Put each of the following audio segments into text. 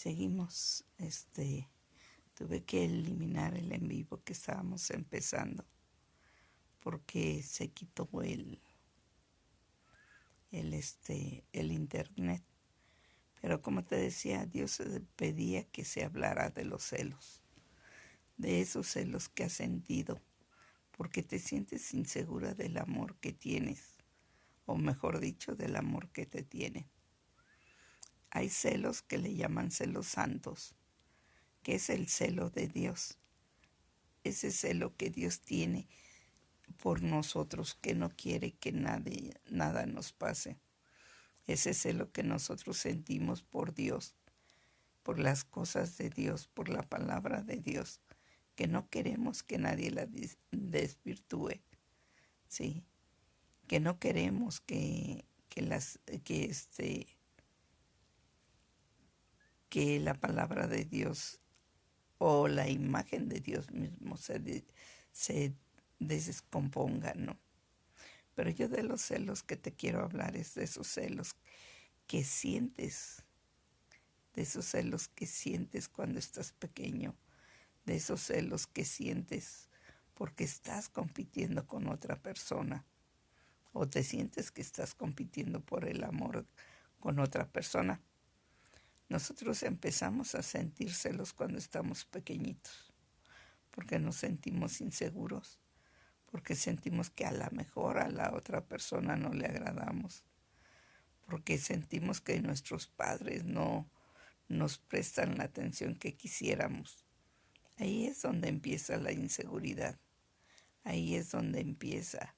Seguimos, tuve que eliminar el en vivo que estábamos empezando porque se quitó el internet. Pero como te decía, Dios pedía que se hablara de los celos, de esos celos que has sentido, porque te sientes insegura del amor que tienes, o mejor dicho, del amor que te tienen. Hay celos que le llaman celos santos, que es el celo de Dios, ese celo que Dios tiene por nosotros, que no quiere que nada nos pase. Ese celo que nosotros sentimos por Dios, por las cosas de Dios, por la palabra de Dios, que no queremos que nadie la desvirtúe, ¿sí? Que no queremos que la palabra de Dios o la imagen de Dios mismo se descomponga, ¿no? Pero yo de los celos que te quiero hablar es de esos celos que sientes, de esos celos que sientes cuando estás pequeño, de esos celos que sientes porque estás compitiendo con otra persona o te sientes que estás compitiendo por el amor con otra persona. Nosotros empezamos a sentir celos cuando estamos pequeñitos, porque nos sentimos inseguros, porque sentimos que a lo mejor a la otra persona no le agradamos, porque sentimos que nuestros padres no nos prestan la atención que quisiéramos. Ahí es donde empieza la inseguridad. Ahí es donde empieza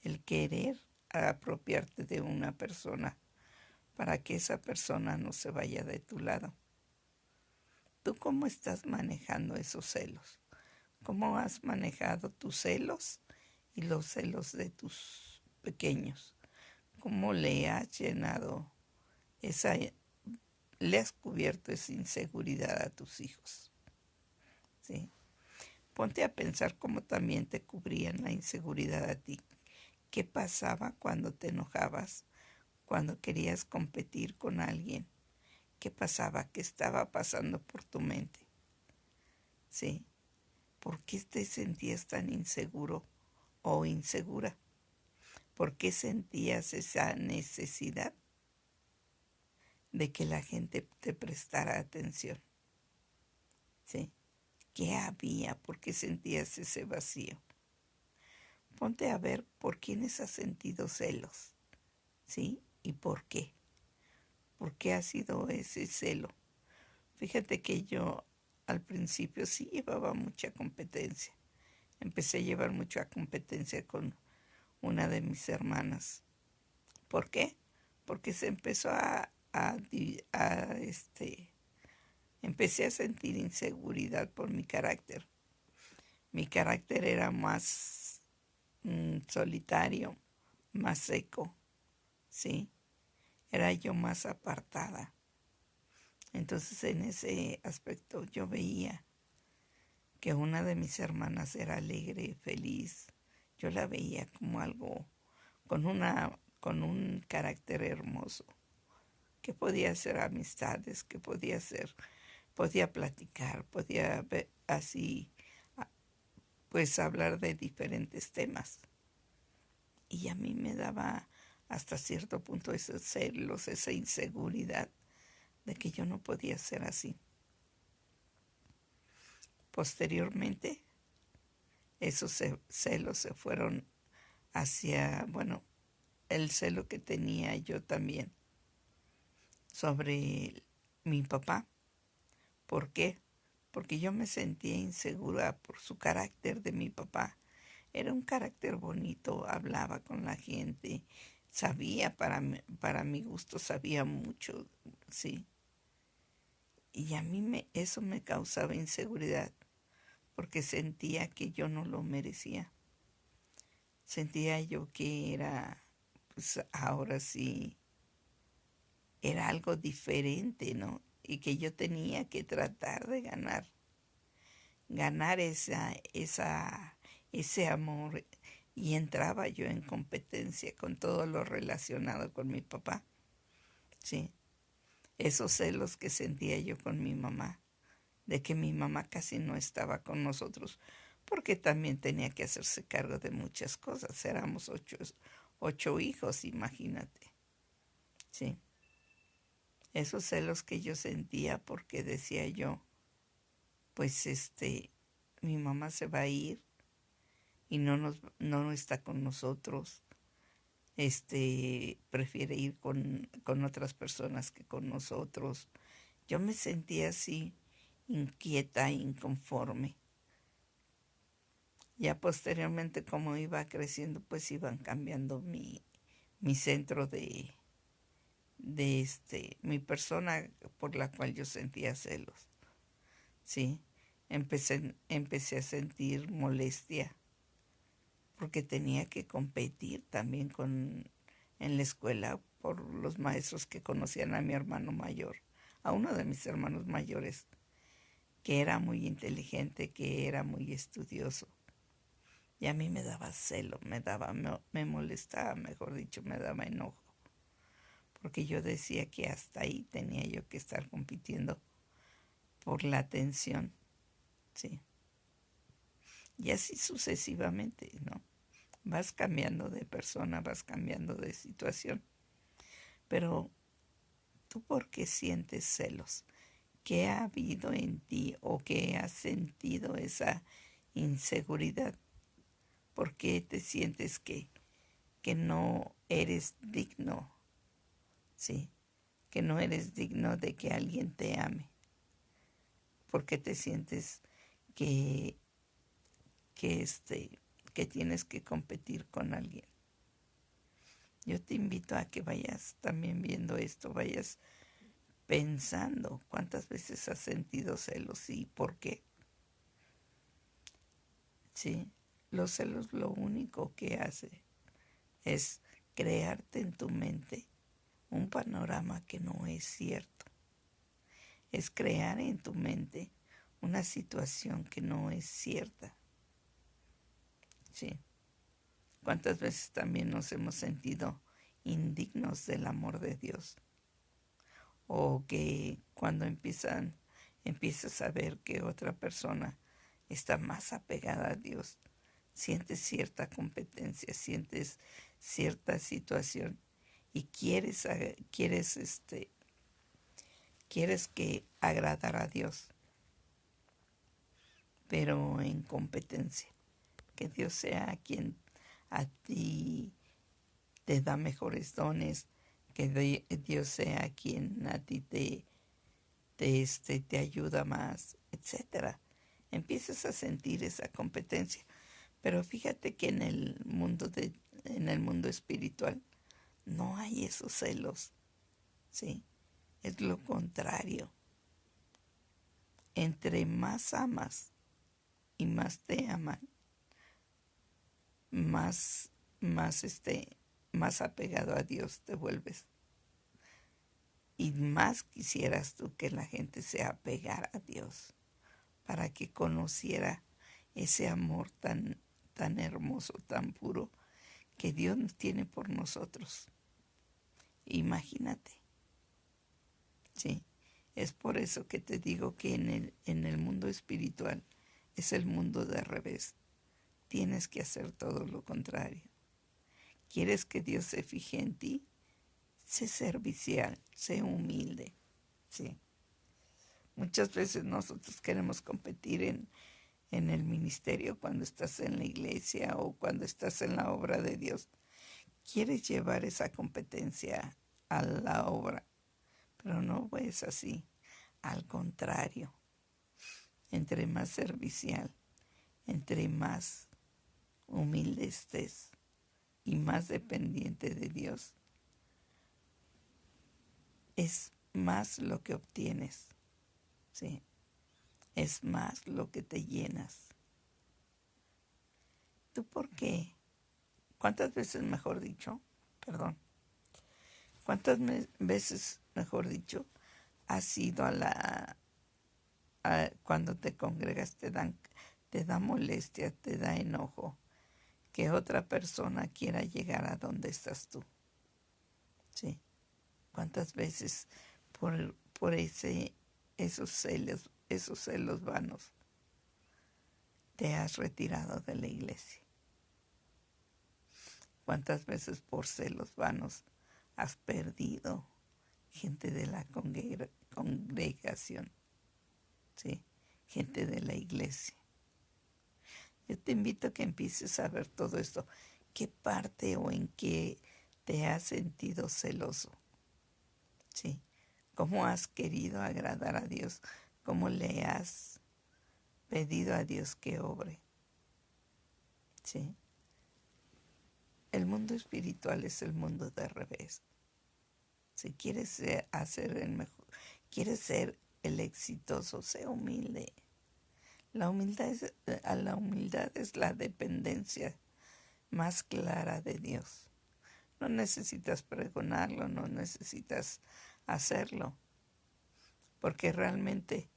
el querer apropiarte de una persona para que esa persona no se vaya de tu lado. ¿Tú cómo estás manejando esos celos? ¿Cómo has manejado tus celos y los celos de tus pequeños? ¿Cómo le has llenado le has cubierto esa inseguridad a tus hijos? ¿Sí? Ponte a pensar cómo también te cubrían la inseguridad a ti. ¿Qué pasaba cuando te enojabas? Cuando querías competir con alguien. ¿Qué pasaba? ¿Qué estaba pasando por tu mente? ¿Sí? ¿Por qué te sentías tan inseguro o insegura? ¿Por qué sentías esa necesidad de que la gente te prestara atención? ¿Sí? ¿Qué había? ¿Por qué sentías ese vacío? Ponte a ver por quiénes has sentido celos, ¿sí? ¿Y por qué? ¿Por qué ha sido ese celo? Fíjate que yo al principio sí llevaba mucha competencia. Empecé a llevar mucha competencia con una de mis hermanas. ¿Por qué? Porque se empezó empecé a sentir inseguridad por mi carácter. Mi carácter era más solitario, más seco, ¿sí? Era yo más apartada. Entonces en ese aspecto yo veía que una de mis hermanas era alegre, feliz. Yo la veía como algo con un carácter hermoso, que podía hacer amistades, que podía platicar, podía ver así, pues hablar de diferentes temas. Y a mí me daba hasta cierto punto esos celos, esa inseguridad de que yo no podía ser así. Posteriormente, esos celos se fueron hacia, el celo que tenía yo también sobre mi papá. ¿Por qué? Porque yo me sentía insegura por su carácter de mi papá. Era un carácter bonito, hablaba con la gente, sabía, para mi gusto, sabía mucho, sí. Y a mí eso me causaba inseguridad, porque sentía que yo no lo merecía. Sentía yo que era, pues ahora sí, era algo diferente, ¿no? Y que yo tenía que tratar de ganar ese amor. Y entraba yo en competencia con todo lo relacionado con mi papá, ¿sí? esos celos que sentía yo con mi mamá, de que mi mamá casi no estaba con nosotros, porque también tenía que hacerse cargo de muchas cosas. Éramos ocho hijos, imagínate. Sí, esos celos que yo sentía porque decía yo, pues mi mamá se va a ir y no está con nosotros. Prefiere ir con otras personas que con nosotros. Yo me sentía así, inquieta, inconforme. Ya posteriormente, como iba creciendo, pues iban cambiando mi centro de mi persona por la cual yo sentía celos. Sí, empecé a sentir molestia porque tenía que competir también en la escuela por los maestros que conocían a mi hermano mayor, a uno de mis hermanos mayores, que era muy inteligente, que era muy estudioso. Y a mí me daba celo, me molestaba, mejor dicho, me daba enojo, porque yo decía que hasta ahí tenía yo que estar compitiendo por la atención, sí. Y así sucesivamente, ¿no? Vas cambiando de persona, vas cambiando de situación. Pero, ¿tú por qué sientes celos? ¿Qué ha habido en ti o qué has sentido esa inseguridad? ¿Por qué te sientes que no eres digno? Sí, que no eres digno de que alguien te ame. ¿Por qué te sientes que, que, que tienes que competir con alguien? Yo te invito a que vayas también viendo esto, vayas pensando cuántas veces has sentido celos y por qué. Sí, los celos lo único que hace es crearte en tu mente un panorama que no es cierto. Es crear en tu mente una situación que no es cierta. Sí. ¿Cuántas veces también nos hemos sentido indignos del amor de Dios? O que cuando empiezas a ver que otra persona está más apegada a Dios, sientes cierta competencia, sientes cierta situación y quieres que agradar a Dios, pero en competencia. Que Dios sea quien a ti te da mejores dones, que Dios sea quien a ti te ayuda más, etcétera. Empiezas a sentir esa competencia. Pero fíjate que en el mundo espiritual no hay esos celos, ¿sí? Es lo contrario. Entre más amas y más te aman, más, más, más apegado a Dios te vuelves. Y más quisieras tú que la gente se apegara a Dios para que conociera ese amor tan hermoso, tan puro que Dios tiene por nosotros. Imagínate. Sí, es por eso que te digo que en el mundo espiritual es el mundo de revés. Tienes que hacer todo lo contrario. ¿Quieres que Dios se fije en ti? Sé servicial, sé humilde. Sí. Muchas veces nosotros queremos competir en el ministerio cuando estás en la iglesia o cuando estás en la obra de Dios. Quieres llevar esa competencia a la obra, pero no es así. Al contrario, entre más servicial, entre más humilde estés y más dependiente de Dios, es más lo que obtienes, ¿sí? Es más lo que te llenas. ¿Tú por qué? ¿Cuántas veces, mejor dicho, perdón, cuántas veces, mejor dicho, has ido cuando te congregas te da molestia, te da enojo que otra persona quiera llegar a donde estás tú? Sí. ¿Cuántas veces por esos celos vanos, te has retirado de la iglesia. ¿Cuántas veces por celos vanos has perdido gente de la congregación? ¿Sí? Gente de la iglesia. Yo te invito a que empieces a ver todo esto. ¿Qué parte o en qué te has sentido celoso? ¿Sí? ¿Cómo has querido agradar a Dios? ¿Cómo le has pedido a Dios que obre? ¿Sí? El mundo espiritual es el mundo de revés. Si quieres hacer el mejor, quieres ser el exitoso, sé humilde. La humildad es la dependencia más clara de Dios. No necesitas pregonarlo, no necesitas hacerlo, porque realmente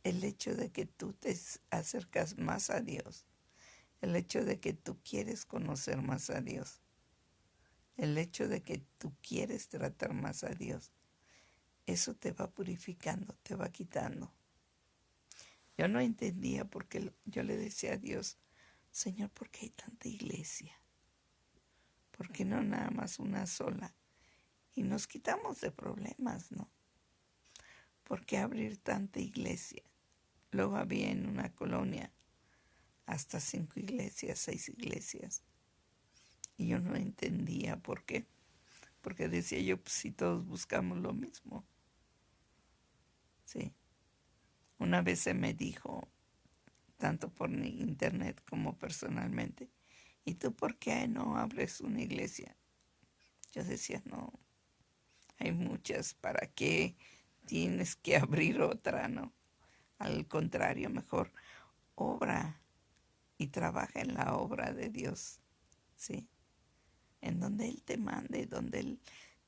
el hecho de que tú te acercas más a Dios, el hecho de que tú quieres conocer más a Dios, el hecho de que tú quieres tratar más a Dios, eso te va purificando, te va quitando. Yo no entendía porque yo le decía a Dios, Señor, ¿por qué hay tanta iglesia? ¿Por qué no nada más una sola? Y nos quitamos de problemas, ¿no? ¿Por qué abrir tanta iglesia? Luego había en una colonia hasta 5 iglesias, 6 iglesias. Y yo no entendía por qué. Porque decía yo, pues si todos buscamos lo mismo. Sí. Una vez se me dijo, tanto por internet como personalmente, ¿y tú por qué no abres una iglesia? Yo decía, no, hay muchas, ¿para qué tienes que abrir otra, no? Al contrario, mejor obra y trabaja en la obra de Dios, ¿sí? En donde Él te mande, donde Él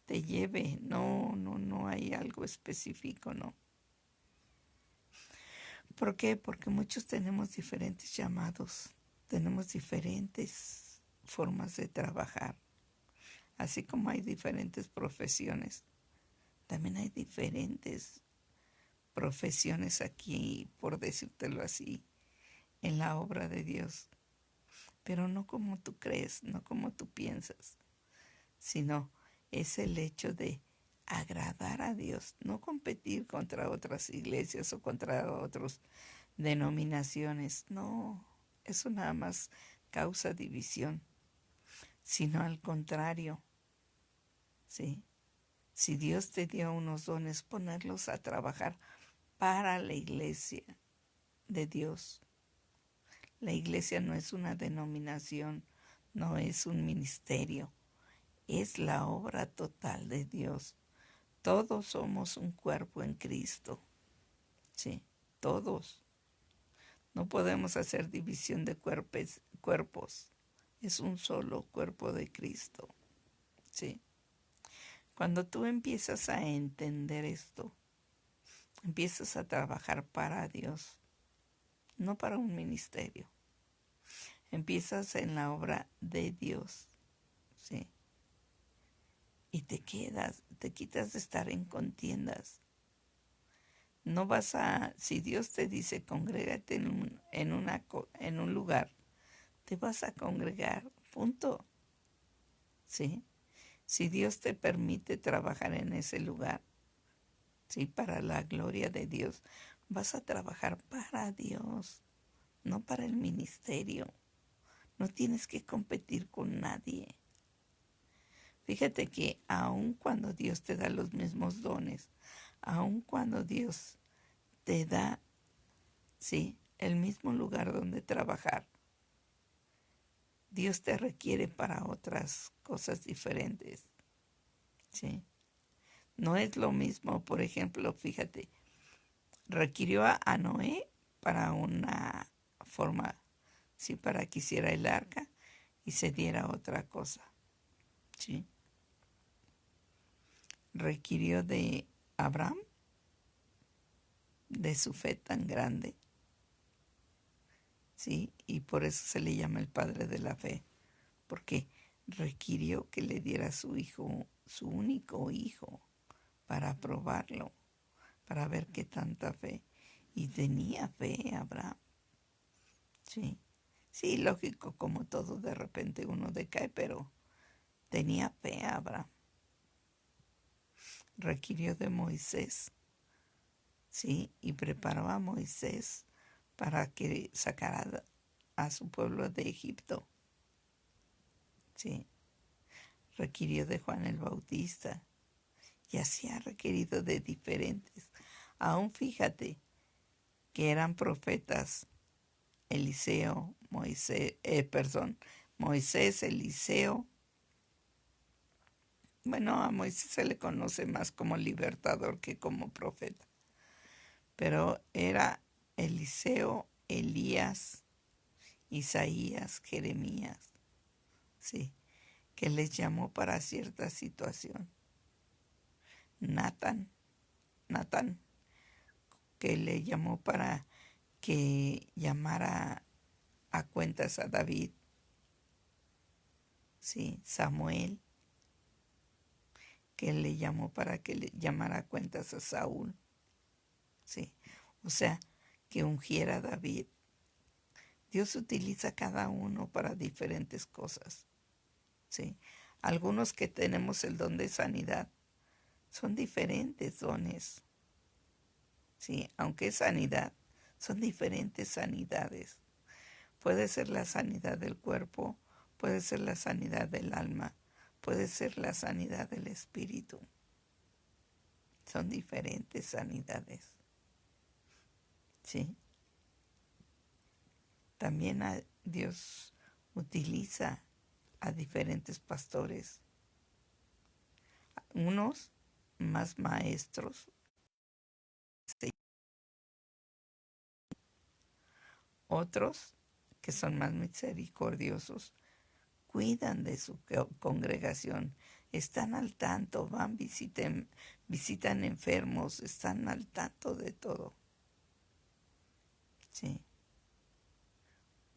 te lleve, no hay algo específico, ¿no? ¿Por qué? Porque muchos tenemos diferentes llamados, tenemos diferentes formas de trabajar, así como hay diferentes profesiones, también hay diferentes profesiones aquí, por decírtelo así, en la obra de Dios, pero no como tú crees, no como tú piensas, sino es el hecho de agradar a Dios, no competir contra otras iglesias o contra otras denominaciones, no, eso nada más causa división, sino al contrario, ¿sí? Si Dios te dio unos dones, ponerlos a trabajar para la iglesia de Dios. La iglesia no es una denominación, no es un ministerio, es la obra total de Dios. Todos somos un cuerpo en Cristo, sí, todos. No podemos hacer división de cuerpos. Es un solo cuerpo de Cristo, sí. Cuando tú empiezas a entender esto, empiezas a trabajar para Dios, no para un ministerio. Empiezas en la obra de Dios, ¿sí? Y te quitas de estar en contiendas. No vas si Dios te dice congrégate en un lugar, te vas a congregar, punto, ¿sí? Si Dios te permite trabajar en ese lugar, ¿sí? Para la gloria de Dios, vas a trabajar para Dios, no para el ministerio. No tienes que competir con nadie. Fíjate que aun cuando Dios te da los mismos dones, aun cuando Dios te da, sí, el mismo lugar donde trabajar, Dios te requiere para otras cosas diferentes, ¿sí? No es lo mismo, por ejemplo, fíjate, requirió a Noé para una forma, sí, para que hiciera el arca y se diera otra cosa, ¿sí? Requirió de Abraham, de su fe tan grande, ¿sí? Y por eso se le llama el padre de la fe, porque requirió que le diera a su hijo, su único hijo, para probarlo, para ver qué tanta fe. Y tenía fe Abraham. Sí, sí, lógico, como todo, de repente uno decae, pero tenía fe Abraham. Requirió de Moisés, sí, y preparó a Moisés para que sacara a su pueblo de Egipto. Sí, requirió de Juan el Bautista y así ha requerido de diferentes. Aún fíjate que eran profetas Eliseo, Moisés, Eliseo. Bueno, a Moisés se le conoce más como libertador que como profeta, pero era Eliseo, Elías, Isaías, Jeremías, sí, que les llamó para cierta situación. Natán, que le llamó para que llamara a cuentas a David, sí, Samuel, que le llamó para que le llamara a cuentas a Saúl, sí, o sea, que ungiera a David. Dios utiliza a cada uno para diferentes cosas, sí. Algunos que tenemos el don de sanidad son diferentes dones, sí, aunque es sanidad, son diferentes sanidades. Puede ser la sanidad del cuerpo, puede ser la sanidad del alma, puede ser la sanidad del espíritu. Son diferentes sanidades. ¿Sí? También Dios utiliza a diferentes pastores. Unos más maestros, otros que son más misericordiosos, cuidan de su congregación, están al tanto, van, visitan enfermos, están al tanto de todo. Sí.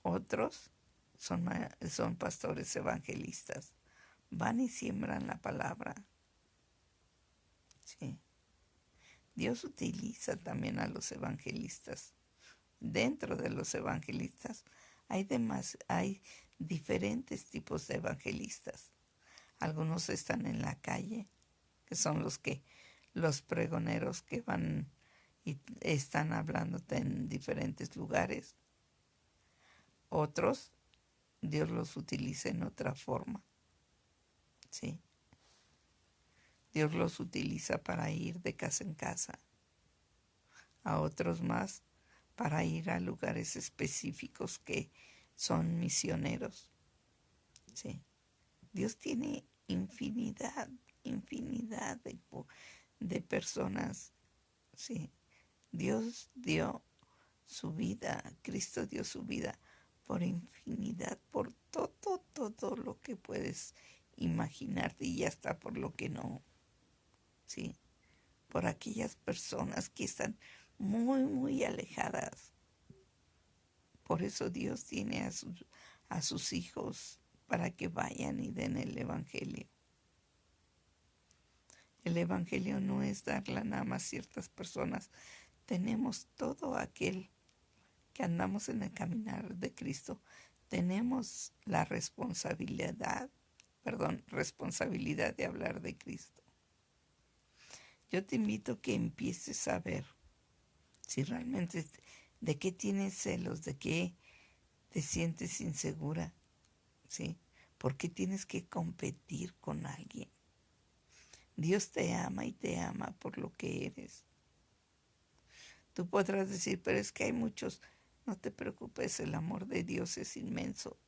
Otros son pastores evangelistas, van y siembran la palabra. Sí. Dios utiliza también a los evangelistas. Dentro de los evangelistas hay diferentes tipos de evangelistas. Algunos están en la calle, que son los pregoneros que van y están hablándote en diferentes lugares. Otros, Dios los utiliza en otra forma. ¿Sí? Dios los utiliza para ir de casa en casa. A otros más para ir a lugares específicos que son misioneros. ¿Sí? Dios tiene infinidad de personas. ¿Sí? Dios dio su vida, Cristo dio su vida por infinidad, por todo lo que puedes imaginarte y hasta por lo que no, ¿sí? Por aquellas personas que están muy alejadas. Por eso Dios tiene a sus hijos para que vayan y den el Evangelio. El Evangelio no es darla nada más a ciertas personas. Tenemos todo aquel que andamos en el caminar de Cristo, tenemos la responsabilidad de hablar de Cristo. Yo te invito a que empieces a ver si realmente de qué tienes celos, de qué te sientes insegura, ¿sí? ¿Por qué tienes que competir con alguien? Dios te ama y te ama por lo que eres. Tú podrás decir, pero es que hay muchos. No te preocupes, el amor de Dios es inmenso.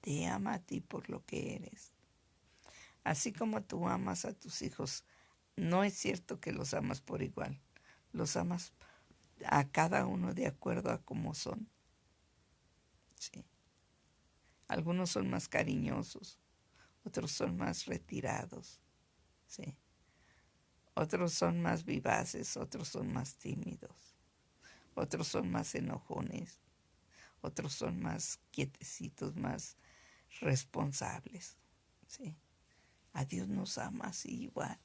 Te ama a ti por lo que eres. Así como tú amas a tus hijos, no es cierto que los amas por igual. Los amas a cada uno de acuerdo a cómo son. Sí. Algunos son más cariñosos, otros son más retirados. Sí. Otros son más vivaces, otros son más tímidos. Otros son más enojones, otros son más quietecitos, más responsables. ¿Sí? A Dios nos ama así igual.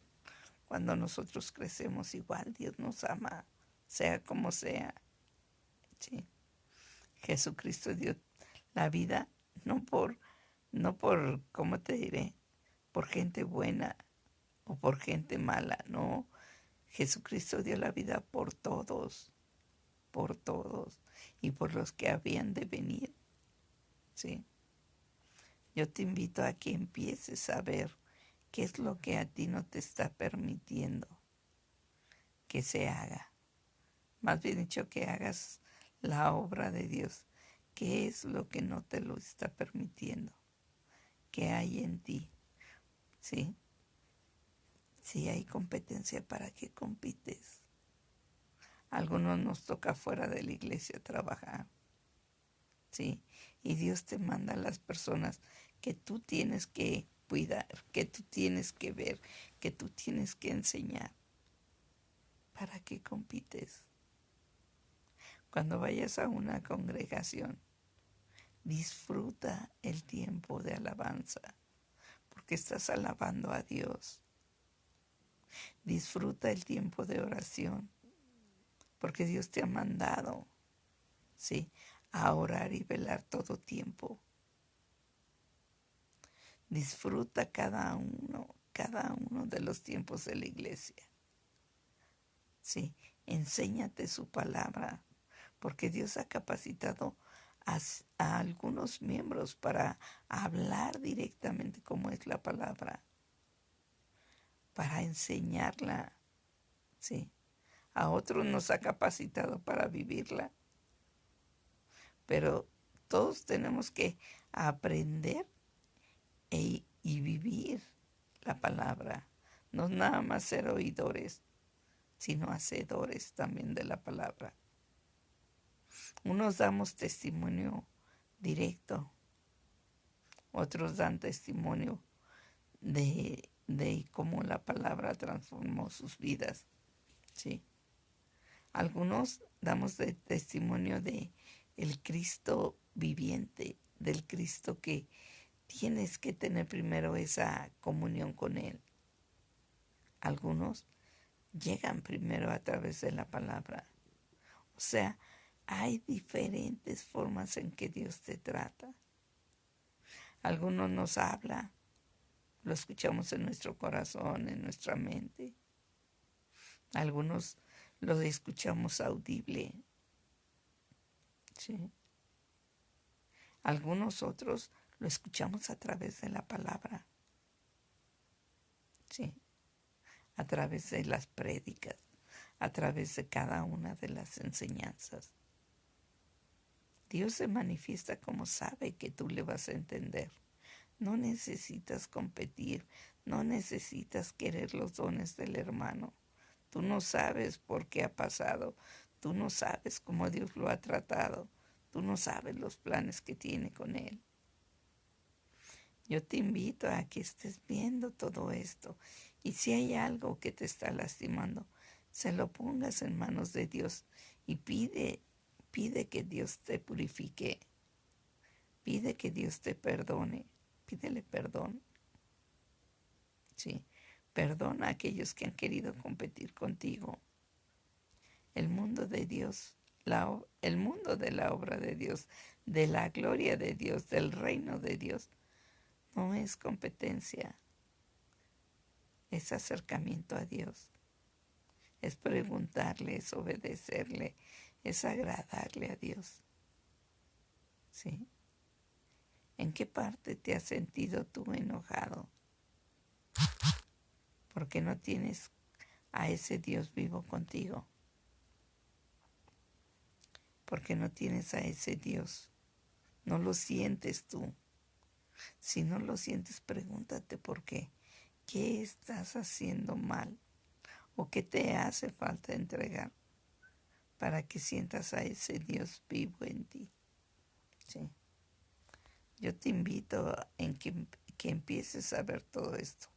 Cuando nosotros crecemos igual, Dios nos ama, sea como sea. Sí. Jesucristo dio la vida no por, ¿cómo te diré? Por gente buena o por gente mala, no. Jesucristo dio la vida por todos y por los que habían de venir. Sí. Yo te invito a que empieces a ver qué es lo que a ti no te está permitiendo que se haga. Más bien dicho, que hagas la obra de Dios. ¿Qué es lo que no te lo está permitiendo? ¿Qué hay en ti? ¿Sí? Si hay competencia, ¿para qué compites? A algunos nos toca fuera de la iglesia trabajar. ¿Sí? Y Dios te manda a las personas que tú tienes que cuidar, que tú tienes que ver, que tú tienes que enseñar. ¿Para qué compites? Cuando vayas a una congregación, disfruta el tiempo de alabanza, porque estás alabando a Dios. Disfruta el tiempo de oración, porque Dios te ha mandado, ¿sí?, a orar y velar todo tiempo. Disfruta cada uno de los tiempos de la iglesia. Sí, enséñate su palabra, porque Dios ha capacitado a algunos miembros para hablar directamente como es la palabra, para enseñarla, sí. A otros nos ha capacitado para vivirla, pero todos tenemos que aprender y vivir la palabra. No nada más ser oidores, sino hacedores también de la palabra. Unos damos testimonio directo, otros dan testimonio de cómo la palabra transformó sus vidas, ¿sí? Algunos damos testimonio de el Cristo viviente, del Cristo que tienes que tener primero esa comunión con Él. Algunos llegan primero a través de la palabra. O sea, hay diferentes formas en que Dios te trata. Algunos nos habla, lo escuchamos en nuestro corazón, en nuestra mente. Algunos lo escuchamos audible, ¿sí? Algunos otros lo escuchamos a través de la palabra, ¿sí? A través de las prédicas, a través de cada una de las enseñanzas. Dios se manifiesta como sabe que tú le vas a entender. No necesitas competir, no necesitas querer los dones del hermano. Tú no sabes por qué ha pasado, tú no sabes cómo Dios lo ha tratado, tú no sabes los planes que tiene con él. Yo te invito a que estés viendo todo esto y si hay algo que te está lastimando, se lo pongas en manos de Dios y pide que Dios te purifique, pide que Dios te perdone, pídele perdón, sí, perdona a aquellos que han querido competir contigo. El mundo de Dios, el mundo de la obra de Dios, de la gloria de Dios, del reino de Dios, no es competencia, es acercamiento a Dios, es preguntarle, es obedecerle, es agradarle a Dios. ¿Sí? ¿En qué parte te has sentido tú enojado? Porque no tienes a ese Dios vivo contigo. Porque no tienes a ese Dios. No lo sientes tú. Si no lo sientes, pregúntate por qué. ¿Qué estás haciendo mal? ¿O qué te hace falta entregar para que sientas a ese Dios vivo en ti? ¿Sí? Yo te invito en que empieces a ver todo esto.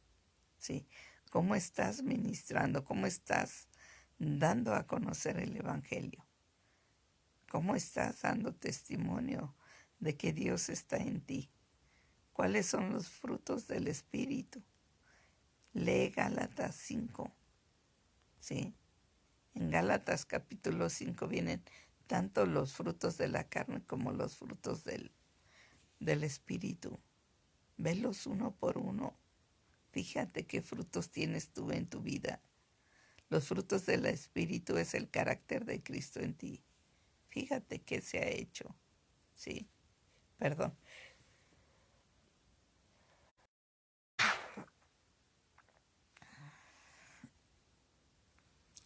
¿Sí? ¿Cómo estás ministrando? ¿Cómo estás dando a conocer el Evangelio? ¿Cómo estás dando testimonio de que Dios está en ti? ¿Cuáles son los frutos del Espíritu? Lee Gálatas 5, ¿sí? En Gálatas capítulo 5 vienen tanto los frutos de la carne como los frutos del Espíritu. Velos uno por uno. Fíjate qué frutos tienes tú en tu vida. Los frutos del Espíritu es el carácter de Cristo en ti. Fíjate qué se ha hecho. Sí, perdón.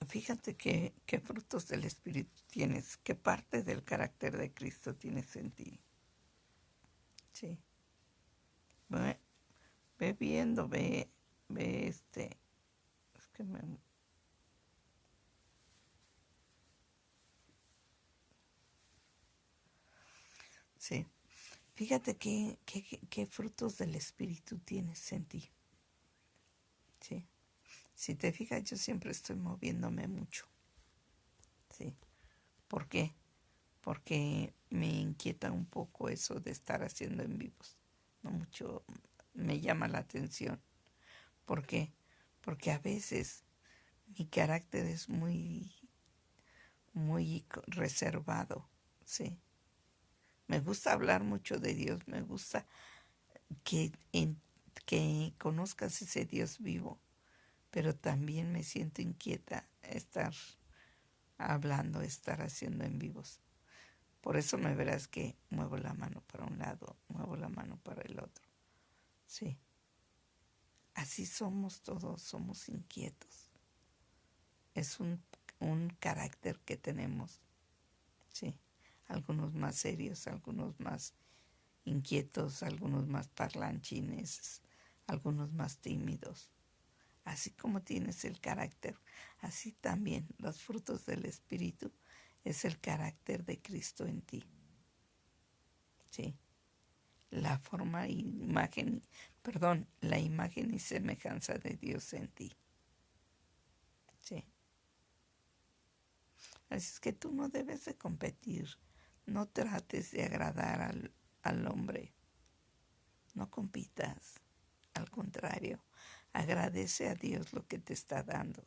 Fíjate qué frutos del Espíritu tienes, qué parte del carácter de Cristo tienes en ti. Sí. Ve viendo, ve es que sí. Fíjate qué frutos del Espíritu tienes en ti. Sí. Si te fijas, yo siempre estoy moviéndome mucho. Sí. ¿Por qué? Porque me inquieta un poco eso de estar haciendo en vivos. No mucho me llama la atención. ¿Por qué? Porque a veces mi carácter es muy reservado. Sí. Me gusta hablar mucho de Dios, me gusta que, que conozcas ese Dios vivo, pero también me siento inquieta estar hablando, estar haciendo en vivos. Por eso me verás que muevo la mano para un lado, muevo la mano para el otro. Sí, así somos todos, somos inquietos. Es un carácter que tenemos. Sí, algunos más serios, algunos más inquietos, algunos más parlanchines, algunos más tímidos. Así como tienes el carácter, así también los frutos del Espíritu es el carácter de Cristo en ti. Sí. La la imagen y semejanza de Dios en ti. Sí. Así es que tú no debes de competir. No trates de agradar al hombre. No compitas. Al contrario, agradece a Dios lo que te está dando.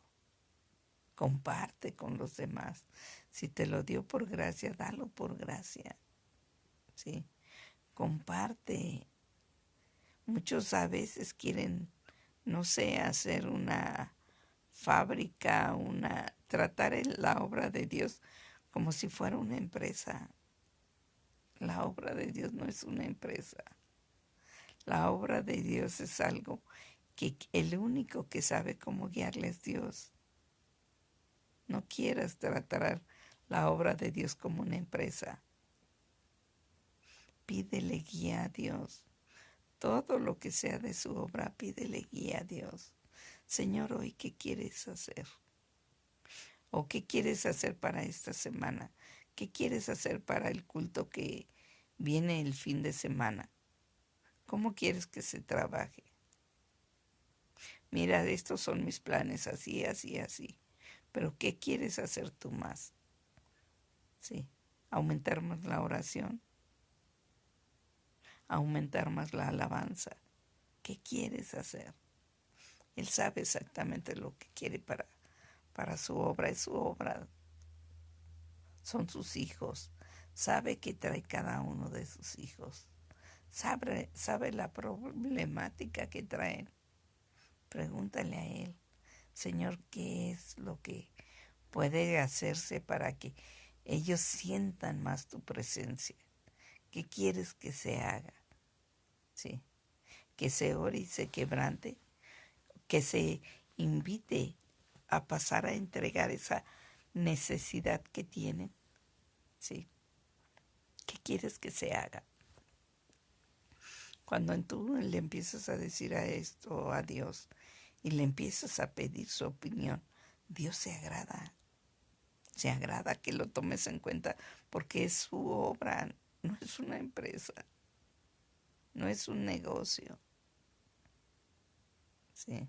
Comparte con los demás. Si te lo dio por gracia, dalo por gracia. ¿Sí? Comparte. Muchos a veces quieren, no sé, hacer una fábrica, tratar la obra de Dios como si fuera una empresa. La obra de Dios no es una empresa. La obra de Dios es algo que el único que sabe cómo guiarle es Dios. No quieras tratar la obra de Dios como una empresa. Pídele guía a Dios. Todo lo que sea de su obra, pídele guía a Dios. Señor, hoy, ¿qué quieres hacer? ¿O qué quieres hacer para esta semana? ¿Qué quieres hacer para el culto que viene el fin de semana? ¿Cómo quieres que se trabaje? Mira, estos son mis planes, así, así, así. Pero ¿qué quieres hacer tú más? Sí, aumentar más la oración, aumentar más la alabanza. ¿Qué quieres hacer? Él sabe exactamente lo que quiere para su obra. Es su obra, son sus hijos. Sabe qué trae cada uno de sus hijos. Sabe la problemática que traen. Pregúntale a Él, Señor, ¿qué es lo que puede hacerse para que ellos sientan más tu presencia? ¿Qué quieres que se haga? Sí, que se ore y se quebrante, que se invite a pasar a entregar esa necesidad que tienen. Sí, ¿qué quieres que se haga? Cuando tú le empiezas a decir a esto a Dios y le empiezas a pedir su opinión, Dios se agrada que lo tomes en cuenta porque es su obra, no es una empresa, no es un negocio. Sí.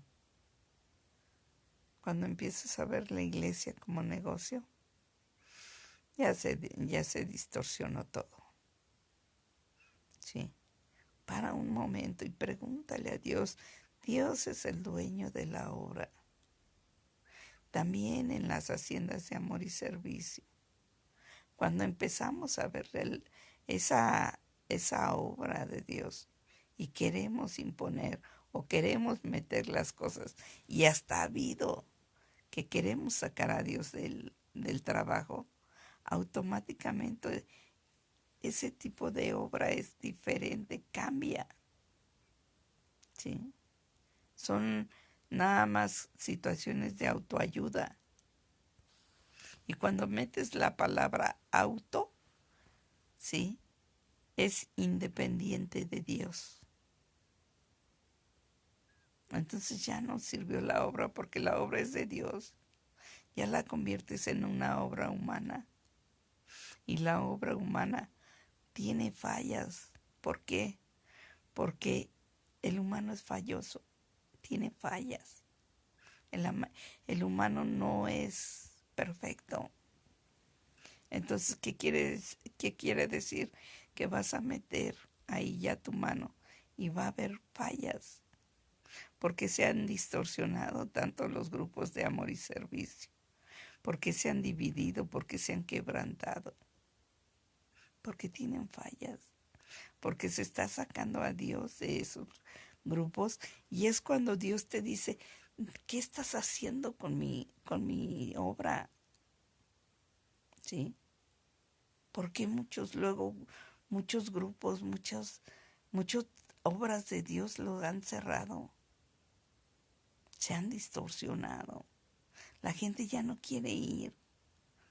Cuando empiezas a ver la iglesia como negocio, ya se distorsionó todo. Sí. Para un momento y pregúntale a Dios. Dios es el dueño de la obra. también en las haciendas de amor y servicio. Cuando empezamos a ver esa obra de Dios y queremos imponer o queremos meter las cosas, y hasta ha habido que queremos sacar a Dios del trabajo, automáticamente ese tipo de obra es diferente, cambia, ¿sí? Son nada más situaciones de autoayuda. Y cuando metes la palabra auto, ¿sí? Es independiente de Dios. Entonces ya no sirvió la obra porque la obra es de Dios. Ya la conviertes en una obra humana. Y la obra humana tiene fallas. ¿Por qué? Porque el humano es falloso, tiene fallas. El humano no es perfecto. Entonces, qué quiere decir? Que vas a meter ahí ya tu mano y va a haber fallas, porque se han distorsionado tanto los grupos de amor y servicio, porque se han dividido, porque se han quebrantado, porque tienen fallas, porque se está sacando a Dios de esos grupos, y es cuando Dios te dice, ¿qué estás haciendo con mi obra? ¿Sí? Porque muchos grupos, muchas obras de Dios lo han cerrado, se han distorsionado. La gente ya no quiere ir,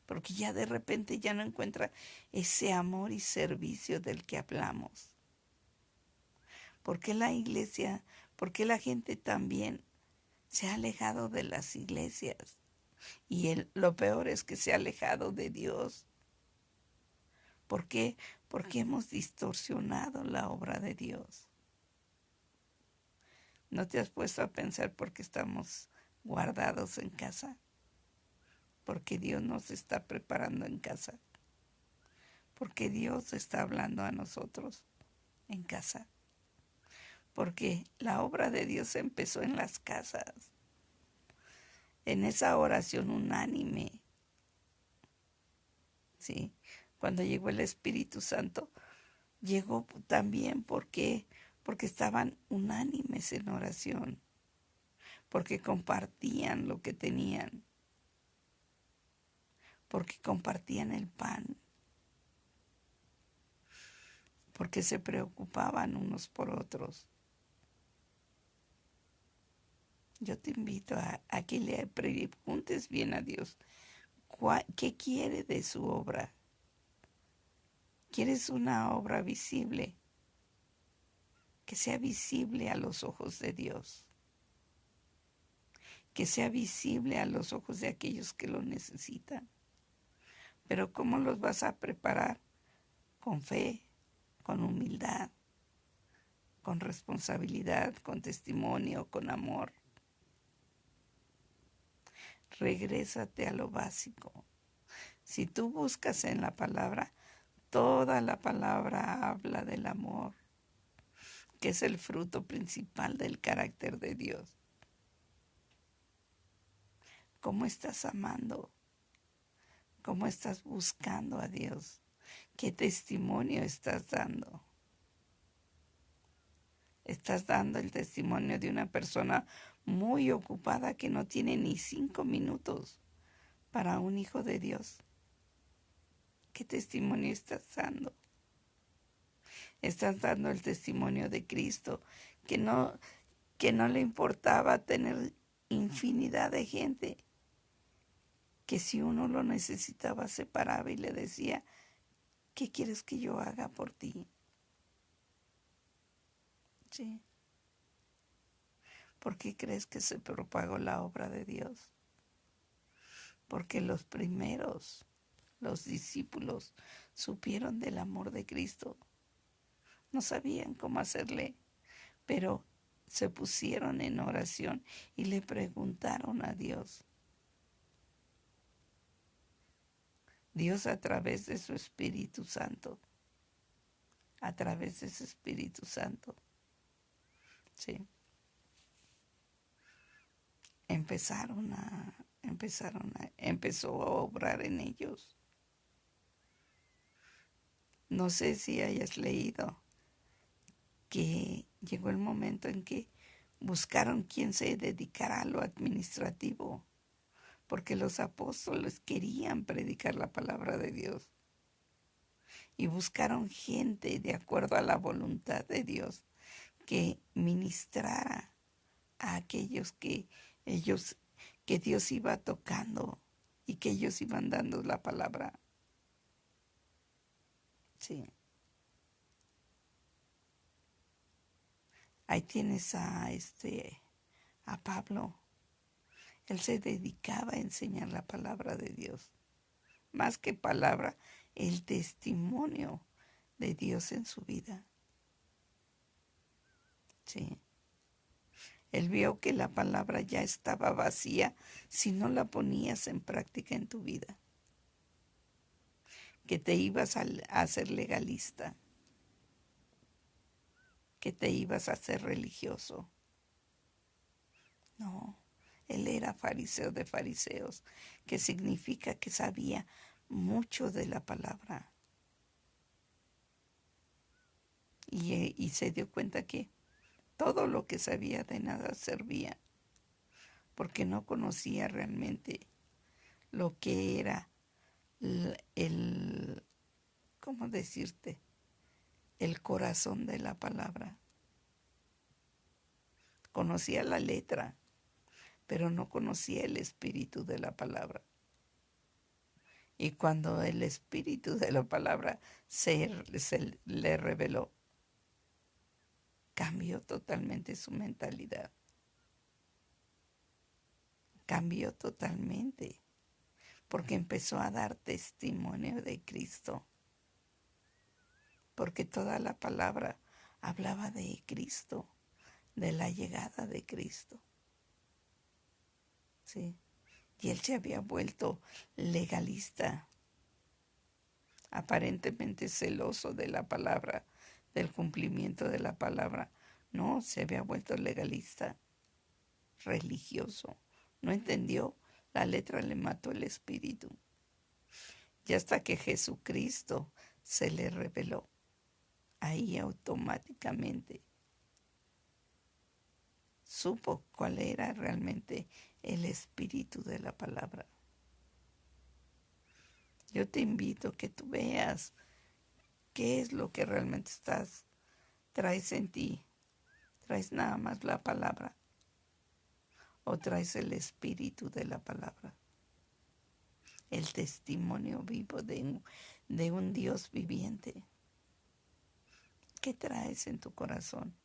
porque ya de repente ya no encuentra ese amor y servicio del que hablamos. ¿Por qué la gente también se ha alejado de las iglesias? Y lo peor es que se ha alejado de Dios. ¿Por qué? Porque hemos distorsionado la obra de Dios. ¿No te has puesto a pensar por qué estamos guardados en casa? Porque Dios nos está preparando en casa. Porque Dios está hablando a nosotros en casa. Porque la obra de Dios empezó en las casas, en esa oración unánime, ¿sí? Cuando llegó el Espíritu Santo, llegó también porque estaban unánimes en oración, porque compartían lo que tenían, porque compartían el pan, porque se preocupaban unos por otros. Yo te invito a que le preguntes bien a Dios, ¿qué quiere de su obra? ¿Quieres una obra visible? Que sea visible a los ojos de Dios, que sea visible a los ojos de aquellos que lo necesitan. Pero ¿cómo los vas a preparar? Con fe, con humildad, con responsabilidad, con testimonio, con amor. Regrésate a lo básico. Si tú buscas en la palabra, toda la palabra habla del amor, que es el fruto principal del carácter de Dios. ¿Cómo estás amando? ¿Cómo estás buscando a Dios? ¿Qué testimonio estás dando? Estás dando el testimonio de una persona muy ocupada que no tiene ni 5 minutos para un hijo de Dios. ¿Qué testimonio estás dando? Estás dando el testimonio de Cristo, que no le importaba tener infinidad de gente, que si uno lo necesitaba se paraba y le decía, ¿qué quieres que yo haga por ti? Sí. ¿Por qué crees que se propagó la obra de Dios? Porque los primeros, los discípulos, supieron del amor de Cristo. No sabían cómo hacerle, pero se pusieron en oración y le preguntaron a Dios. Dios a través de su Espíritu Santo, a través de su Espíritu Santo, sí. Empezaron empezó a obrar en ellos. No sé si hayas leído que llegó el momento en que buscaron quien se dedicara a lo administrativo, porque los apóstoles querían predicar la palabra de Dios y buscaron gente de acuerdo a la voluntad de Dios que ministrara a aquellos que Dios iba tocando y que ellos iban dando la palabra. Sí. Ahí tienes a Pablo. Él se dedicaba a enseñar la palabra de Dios. Más que palabra, el testimonio de Dios en su vida. Sí. Él vio que la palabra ya estaba vacía si no la ponías en práctica en tu vida. Que te ibas a ser legalista. Que te ibas a ser religioso. No, él era fariseo de fariseos, que significa que sabía mucho de la palabra. Y se dio cuenta que todo lo que sabía de nada servía, porque no conocía realmente lo que era el ¿cómo decirte? El corazón de la palabra. Conocía la letra, pero no conocía el espíritu de la palabra. Y cuando el espíritu de la palabra se le reveló, cambió totalmente su mentalidad. Cambió totalmente, porque empezó a dar testimonio de Cristo. Porque toda la palabra hablaba de Cristo, de la llegada de Cristo. Sí. Y él se había vuelto legalista, aparentemente celoso de la palabra, del cumplimiento de la palabra. No, se había vuelto legalista, religioso. No entendió, la letra le mató el espíritu. Y hasta que Jesucristo se le reveló, ahí automáticamente supo cuál era realmente el espíritu de la palabra. Yo te invito a que tú veas qué es lo que realmente traes en ti. ¿Traes nada más la palabra o traes el espíritu de la palabra? El testimonio vivo de un Dios viviente. ¿Qué traes en tu corazón?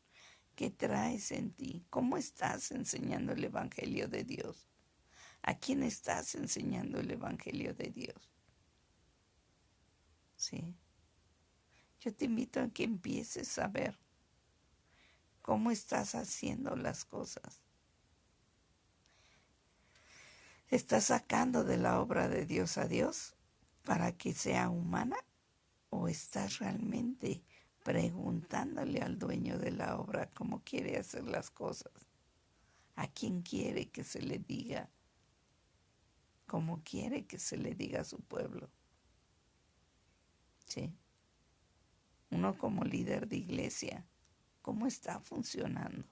¿Qué traes en ti? ¿Cómo estás enseñando el Evangelio de Dios? ¿A quién estás enseñando el Evangelio de Dios? Sí. Yo te invito a que empieces a ver cómo estás haciendo las cosas. ¿Estás sacando de la obra de Dios a Dios para que sea humana? ¿O estás realmente preguntándole al dueño de la obra cómo quiere hacer las cosas? ¿A quién quiere que se le diga? ¿Cómo quiere que se le diga a su pueblo? Sí. Uno como líder de iglesia, ¿cómo está funcionando?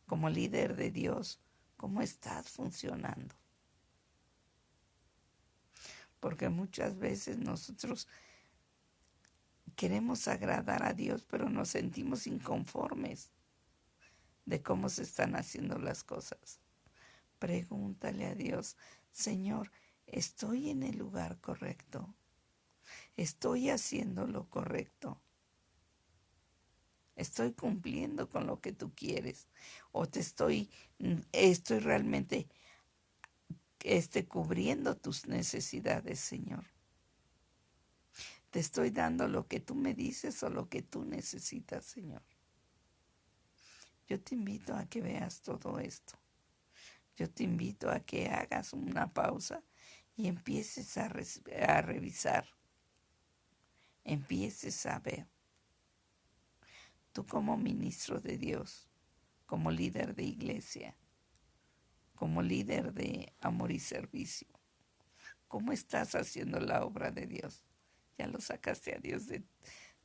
Como líder de Dios, ¿cómo estás funcionando? Porque muchas veces nosotros queremos agradar a Dios, pero nos sentimos inconformes de cómo se están haciendo las cosas. Pregúntale a Dios, Señor, ¿estoy en el lugar correcto? ¿Estoy haciendo lo correcto? ¿Estoy cumpliendo con lo que tú quieres? ¿O estoy realmente cubriendo tus necesidades, Señor? ¿Te estoy dando lo que tú me dices o lo que tú necesitas, Señor? Yo te invito a que veas todo esto. Yo te invito a que hagas una pausa y empieces a revisar. Empieces a ver. Tú como ministro de Dios, como líder de iglesia, como líder de amor y servicio. ¿Cómo estás haciendo la obra de Dios? ¿Ya lo sacaste a Dios de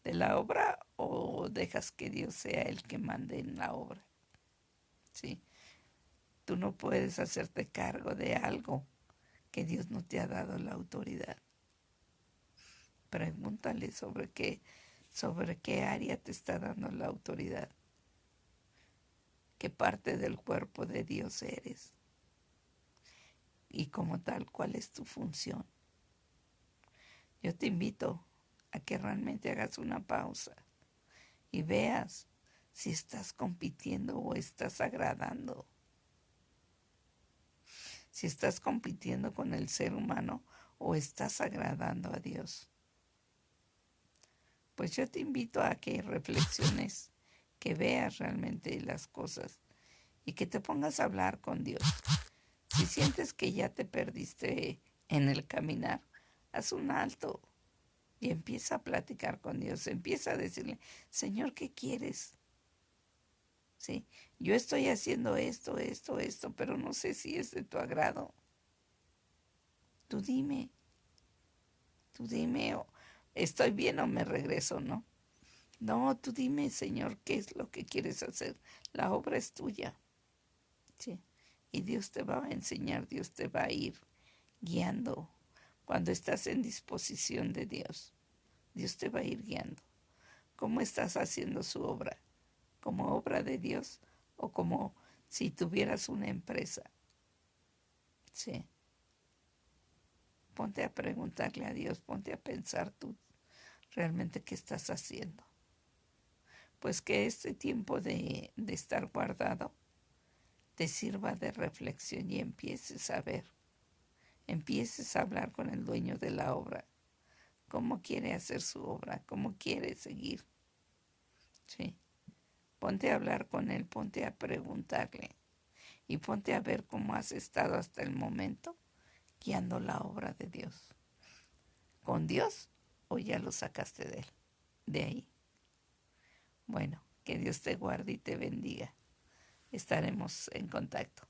la obra o dejas que Dios sea el que mande en la obra? ¿Sí? Tú no puedes hacerte cargo de algo que Dios no te ha dado la autoridad. Pregúntale sobre qué área te está dando la autoridad. ¿Qué parte del cuerpo de Dios eres? Y como tal, ¿cuál es tu función? Yo te invito a que realmente hagas una pausa y veas si estás compitiendo o estás agradando. Si estás compitiendo con el ser humano o estás agradando a Dios. Pues yo te invito a que reflexiones, que veas realmente las cosas y que te pongas a hablar con Dios. Si sientes que ya te perdiste en el caminar, haz un alto y empieza a platicar con Dios. Empieza a decirle, Señor, ¿qué quieres? ¿Sí? Yo estoy haciendo esto, pero no sé si es de tu agrado. Tú dime, estoy bien o me regreso, ¿no? No, tú dime, Señor, ¿qué es lo que quieres hacer? La obra es tuya, ¿sí? Y Dios te va a enseñar, Dios te va a ir guiando. Cuando estás en disposición de Dios, Dios te va a ir guiando. ¿Cómo estás haciendo su obra? ¿Como obra de Dios o como si tuvieras una empresa? Sí. Ponte a preguntarle a Dios, ponte a pensar tú realmente qué estás haciendo. Pues que este tiempo de estar guardado te sirva de reflexión y empieces a hablar con el dueño de la obra, cómo quiere hacer su obra, cómo quiere seguir. Sí. Ponte a hablar con él, ponte a preguntarle y ponte a ver cómo has estado hasta el momento guiando la obra de Dios. ¿Con Dios o ya lo sacaste de ahí? Bueno, que Dios te guarde y te bendiga. Estaremos en contacto.